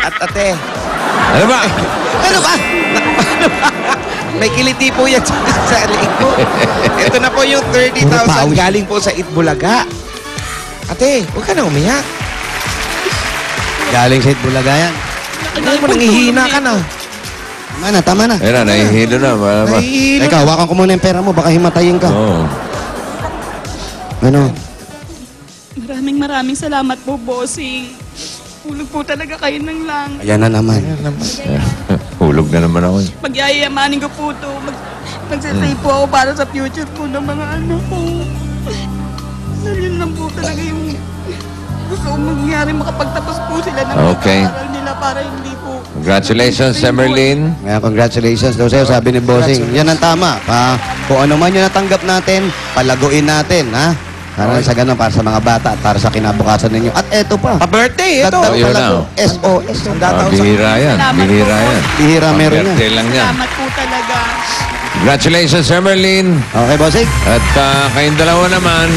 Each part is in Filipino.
At ate. Ano ba? Ano ba? May kiliti po yan sa liig ko. Ito na po yung 30,000 galing po sa Itbulaga. Ate, huwag ka na umiyak. Galing sa Itbulaga yan. Hindi mo nangihina ka na. Tama na. Ayun na, nahihilo na. Nahihilo. Ikaw, hawakan ko muna yung pera mo. Baka himatayin ka. Oo. Ano? Maraming salamat po, bossing. Hulog po talaga kayo ng lang. Ayan na naman. Hulog na naman ako. Pagyayamanin ko po ito. Magsasave po ako para sa future po ng mga anak ko. Yun lang po talaga yung gusto kong mangyari. Makapagtapos po sila ng pag-aaral nila para hindi po... Congratulations, Emerlyn. Kaya congratulations daw sa'yo, sabi ni Bossing. Yan ang tama. Kung ano man yung natanggap natin, palaguin natin, ha? Para sa ganun, para sa mga bata at para sa kinabukasan ninyo. At eto pa. Pa-birthday, ito. Dagdag Yun palago. na. SOS. Bihira yan. Salamat Bihira po. yan. Bihira meron yan. Birthday lang yan. Salamat po talaga. Congratulations, Emerlyn. Okay, Bossing? At kayong dalawa naman,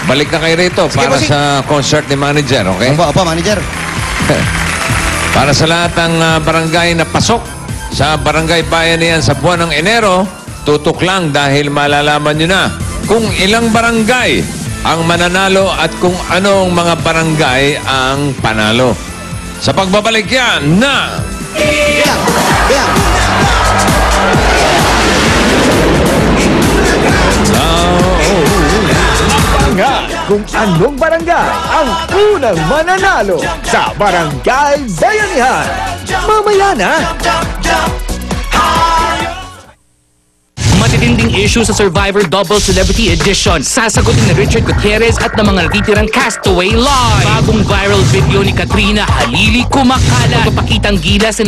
balik na kayo rito para bossing. sa concert ni manager, okay? Opo, manager. Para sa lahat ng barangay na pasok sa barangay Bayanihan sa buwan ng Enero, tutok lang dahil malalaman nyo na kung ilang barangay ang mananalo at kung anong mga barangay ang panalo. Sa pagbabalik yan na... Kung anong barangay ang unang mananalo sa Barangay Bayanihan. Mamaya na! Matitinding issue sa Survivor Double Celebrity Edition. Sasagutin ni Richard Gutierrez at ng mga natitirang castaway live. Bagong viral video ni Katrina Halili kumakalat. Magpapakitang gilas